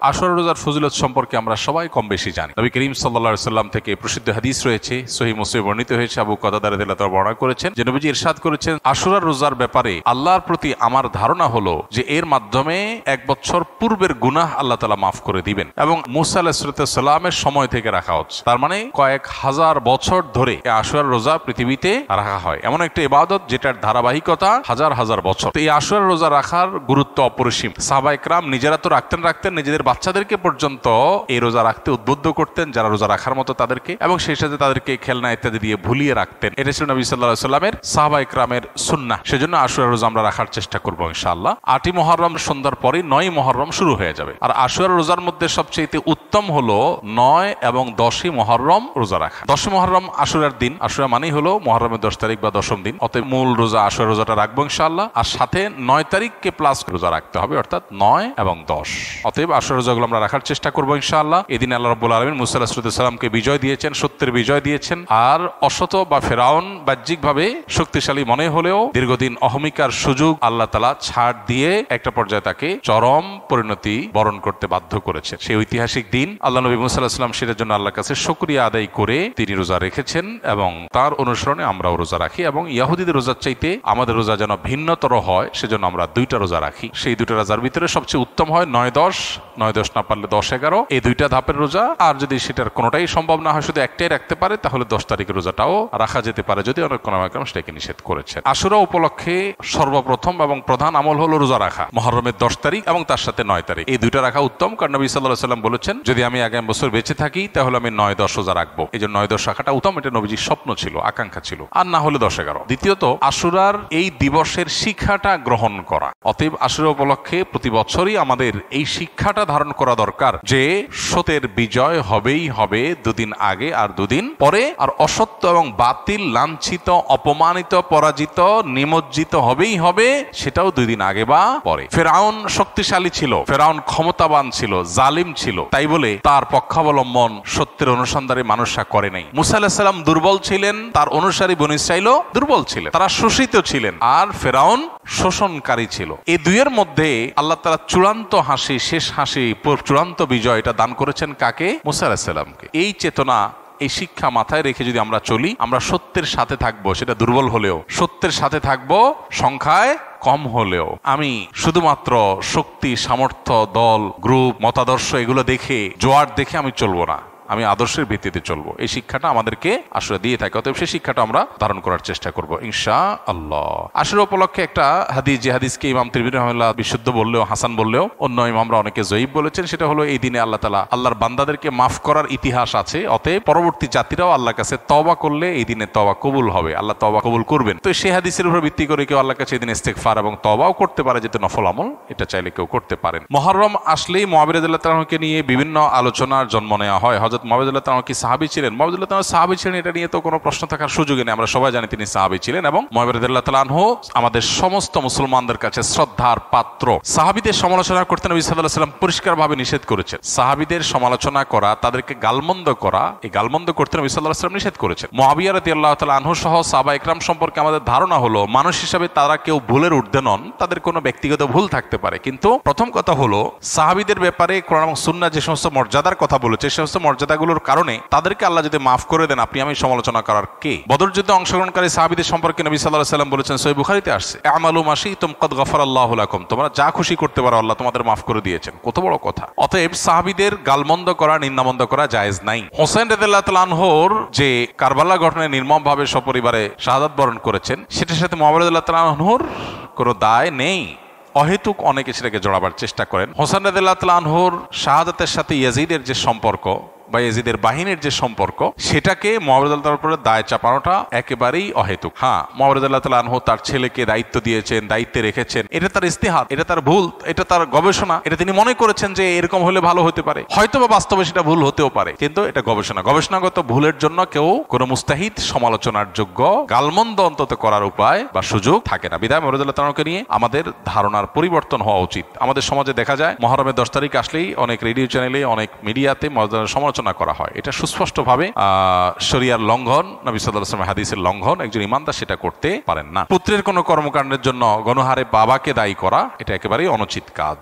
আশুরা রোজার ফজিলত সম্পর্কে আমরা সবাই কম বেশি জানি। নবী করিম সাল্লাল্লাহু আলাইহি সাল্লাম থেকে প্রসিদ্ধ হাদিস রয়েছে, সহিহ মুসলিমে বর্ণিত হয়েছে। আবু কাতাদা রাদিয়াল্লাহু তাআলা বর্ণনা করেছেন যে নবীজি ইরশাদ করেছেন, আশুরা রোজার ব্যাপারে আল্লাহর প্রতি আমার ধারণা হলো যে এর মাধ্যমে 1 বছর পূর্বের গুনাহ আল্লাহ তাআলা মাফ করে দিবেন। এবং মুসা আলাইহিস সালামের সময় থেকে রাখা হচ্ছে, তার মানে কয়েক হাজার বছর ধরে আশুরার রোজা পৃথিবীতে রাখা হয়। এমন একটা ইবাদত যেটার ধারাবাহিকতা হাজার হাজার বছর। তো এই আশুরার রোজা রাখার গুরুত্ব অপরিসীম। সাহাবায়ে কেরাম নিজেরা তো রাখতেন, নিজেদের বাচ্চাদেরকে পর্যন্ত এই রোজা রাখতে উদ্বুদ্ধ করতেন, যারা রোজা রাখার মতো তাদেরকে, এবং সেই সাথে তাদেরকে খেলনা ইত্যাদি দিয়ে ভুলিয়ে রাখতেন। এটা ছিল নবী সাল্লাল্লাহু আলাইহি সাল্লামের সাহাবায়ে কেরামের সুন্নাহ। সেজন্য আশুরা রোজা আমরা রাখার চেষ্টা করবো ইনশাআল্লাহ। 8ই মুহররম সন্ধ্যার পরে 9ই মুহররম শুরু হয়ে যাবে। আর আশুরা রোজার মধ্যে সবচেয়ে উত্তম হলো 9 এবং 10ই মুহররম রোজা রাখা। 10ই মুহররম আশুরার দিন, আশুরা মানেই হলো মুহররমের 10 তারিখ বা 10ম দিন। অতএব মূল রোজা আশুরা রোজাটা রাখবো ইনশাআল্লাহ। আর সাথে 9 তারিখকে প্লাস রোজা রাখতে হবে, অর্থাৎ 9 এবং 10। অতএব আশুরা রোজাগুলো আমরা রাখার চেষ্টা করবো ইনশাআল্লাহ। এদিন আল্লাহ রাব্বুল আলামিন মুসা আলাইহিস সালামকে বিজয় দিয়েছেন, সত্যের বিজয় দিয়েছেন। আর অসত বা ফেরাউন বাহ্যিকভাবে শক্তিশালী মনে হলেও দীর্ঘদিন অহমিকার সুযোগ আল্লাহ তাআলা ছাড় দিয়ে একটা পর্যায়ে তাকে চরম পরিণতি বরণ করতে বাধ্য করেছেন। সেই ঐতিহাসিক দিন আল্লাহ নবী মুসা আলাইহিস সালাম সেটার জন্য আল্লাহর কাছে শুকরিয়া আদায় করে তিনি রোজা রেখেছেন এবং তার অনুসরণে আমরাও রোজা রাখি। এবং ইহুদিদের রোজার চাইতে আমাদের রোজা যেন ভিন্নতর হয় সেজন্য আমরা 2টা রোজা রাখি। সেই 2টা রোজার ভিতরে সবচেয়ে উত্তম হয় 9-10, 9-10 না পারলে 10-11, এই 2টা ধাপের রোজা। আর যদি সেটার কোনোটাই সম্ভব না হয়, শুধু একটাই রাখতে পারে, তাহলে 10 তারিখের রোজাটাও রাখা যেতে পারে, যদি অনেক কোনো সেটাকে নিষেধ করেছেন। আশুরা উপলক্ষে সর্বপ্রথম এবং প্রধান আমল হলো রোজা রাখা। মুহররমের 10 তারিখ এবং তার সাথে 9 তারিখ, এই 2টা রাখা উত্তম। কারণ নবী সাল্লাল্লাহু আলাইহি সাল্লাম বলেছেন, যদি আমি আগামী বছর বেঁচে থাকি তাহলে আমি 9-10 রোজা রাখবো। এই জন্য 9-10 রাখাটা উত্তম। এটা নবীজির স্বপ্ন ছিল, আকাঙ্ক্ষা ছিল, আর না হলে 10-11। দ্বিতীয়ত, আশুরার এই দিবসের শিক্ষাটা গ্রহণ করা। অতএব আশুরা উপলক্ষে প্রতি বছরই আমাদের এই শিক্ষাটা ধারণ করা দরকার যে সত্যের বিজয় হবেই হবে 2 দিন আগে আর 2 দিন পরে। আর অসত্য এবং বাতিল লাঞ্ছিত, অপমানিত, পরাজিত, নিমজ্জিত হবেই হবে, সেটাও 2 দিন আগে বা পরে। ফেরাউন শক্তিশালী ছিল, ফেরাউন ক্ষমতাবান ছিল, জালিম ছিল, তাই বলে তার পক্ষাবলম্বন সত্যের অনুসন্ধানে মানুষরা করে নাই। মুসা আলাইহিস সালাম দুর্বল ছিলেন, তার অনুসারী বনী ইসরাঈলও দুর্বল ছিলেন, তারা শোষিত ছিলেন, আর ফেরাউন শোষণকারী ছিল। এই দুইয়ের মধ্যে আল্লাহ তাআলা চূড়ান্ত হাসি, শেষ হাসি, চূড়ান্ত বিজয় এটা দান করেছেন কাকে? মুসা আলাইহিস সালামকে। এই চেতনা, এই শিক্ষা মাথায় রেখে যদি আমরা চলি, আমরা সত্যের সাথে থাকবো, সেটা দুর্বল হলেও সত্যের সাথে থাকবো, সংখ্যায় কম হলেও। আমি শুধুমাত্র শক্তি, সামর্থ্য, দল, গ্রুপ, মতাদর্শ এগুলো দেখে, জোয়ার দেখে আমি চলবো না, আমি আদর্শের ভিত্তিতে চলবো। এই শিক্ষাটা আমাদেরকে আসলে দিয়ে থাকে। অতএব সেই শিক্ষাটা আমরা ধারণ করার চেষ্টা করব ইনশাআল্লাহ। আশুরা উপলক্ষে একটা হাদিস, যে হাদিসকে ইমাম তিরমিজি রাহিমাহুল্লাহ বিশুদ্ধ বললেও, হাসান বললেও, অন্য ইমামরা অনেকে জয়ীফ বলেছেন। সেটা হলো, এই দিনে আল্লাহ তাআলা আল্লাহর বান্দাদেরকে মাফ করার ইতিহাস আছে। অতএব পরবর্তী জাতিরাও আল্লাহর কাছে তওবা করলে এই দিনে তওবা কবুল হবে, আল্লাহ তওবা কবুল করবেন। তো সেই হাদিসের উপর ভিত্তি করে কেউ আল্লাহর কাছে এই দিনে ইস্তেগফার এবং তওবাও করতে পারে, যেটা নফল আমল, এটা চাইলে কেউ করতে পারেন। মুহররম আসলেই মুআবিয়া রাদিয়াল্লাহু তাআলাকে নিয়ে বিভিন্ন আলোচনার জন্ম নেওয়া হয়। হযরত মুআবিয়া রাদিয়াল্লাহু তাআলা কি সাহাবী ছিলেন? মুআবিয়া রাদিয়াল্লাহু তাআলা সাহাবী ছিলেন, এটা নিয়ে তো কোনো প্রশ্ন থাকার সুযোগই নেই। আমরা সবাই জানি তিনি সাহাবী ছিলেন। এবং মুআবিয়া রাদিয়াল্লাহু তাআলা আনহু আমাদের সমস্ত মুসলমানদের কাছে শ্রদ্ধার পাত্র। সাহাবীদের সমালোচনা করতে নবী সাল্লাল্লাহু আলাইহি ওয়াসাল্লাম পরিষ্কারভাবে নিষেধ করেছেন। সাহাবীদের সমালোচনা করা, তাদেরকে গালমন্দ করা, এই গালমন্দ করতে নবী সাল্লাল্লাহু আলাইহি ওয়াসাল্লাম নিষেধ করেছেন। মুআবিয়া রাদিয়াল্লাহু তাআলা আনহু সহ সাহাবায়ে কেরাম সম্পর্কে আমাদের ধারণা হলো, মানুষ হিসেবে তারা কেউ ভুলের ঊর্ধ্বে নন, তাদের কোনো ব্যক্তিগত ভুল থাকতে পারে। কিন্তু প্রথম কথা হলো, সাহাবীদের ব্যাপারে কোরআন এবং সুন্নাহ যে সমস্ত মর্যাদার কথা বলেছে, সেই সমস্ত মর্যাদাগুলোর কারণে তাদেরকে আল্লাহ যদি মাফ করে দেন, আপনি আমি সমালোচনা করার কে? বদর যুদ্ধে অংশগ্রহণকারী সাহাবীদের সম্পর্কে নবী সাল্লাল্লাহু আলাইহি ওয়াসাল্লাম বলেছেন, সহিহ বুখারীতে আসছে, আমালু মা শি'তুম ক্বাদ গাফারাল্লাহু লাকুম, তোমরা যা খুশি করতে পারো, আল্লাহ তোমাদের মাফ করে দিয়েছেন। কত বড় কথা! অতএব সাহাবীদের গালমন্দ করা, নিন্দামন্দ করা জায়েজ নাই। হোসেন রাদিয়াল্লাহু তাআলা আনহুর যে কারবালা ঘটনায় নির্মমভাবে সপরিবারে শাহাদাত বরণ করেছেন, সেটার সাথে মুআবিয়া রাদিয়াল্লাহু তাআলা আনহুর কোনো দায় নেই। অহেতুক অনেকে সেটাকে জড়াবার চেষ্টা করেন। হোসেন রাদিয়াল্লাহু তাআলা আনহুর শাহাদাতের সাথে ইয়াজিদের যে সম্পর্ক বা ইয়াজিদের বাহিনীর যে সম্পর্ক, সেটাকে মুআবিয়া রাদিয়াল্লাহু তাআলার উপরে দায় চাপানোটা একেবারেই অহেতুক। হ্যাঁ, মুআবিয়া রাদিয়াল্লাহু তাআলা আনহু তার ছেলেকে দায়িত্ব দিয়েছেন, দায়িত্বে রেখেছেন, এটা তার ইজতিহাদ, এটা তার ভুল, এটা তার গবেষণা, এটা তিনি মনে করেছেন যে এরকম হলে ভালো হতে পারে। হয়তো বা বাস্তবে সেটা ভুল হতেও পারে, কিন্তু এটা গবেষণা। গবেষণাগত ভুলের জন্য কেউ কোনো মুস্তাহিদ সমালোচনার যোগ্য, গালমন্দ অন্তত করার উপায় বা সুযোগ থাকে না। বিধায় মুআবিয়া রাদিয়াল্লাহু তাআলাকে নিয়ে আমাদের ধারণার পরিবর্তন হওয়া উচিত। আমাদের সমাজে দেখা যায়, মুহররমের 10 তারিখ আসলেই অনেক রেডিও চ্যানেলে, অনেক মিডিয়াতে সমালোচনা করা হয়। এটা সুস্পষ্টভাবে শরিয়ার লঙ্ঘন, নবী সাল্লাল্লাহু আলাইহি ওয়াসাল্লামের হাদিসের লঙ্ঘন। একজন ইমানদার সেটা করতে পারেন না। পুত্রের কোনো কর্মকাণ্ডের জন্য গণহারে বাবাকে দায়ী করা, এটা একেবারেই অনুচিত কাজ।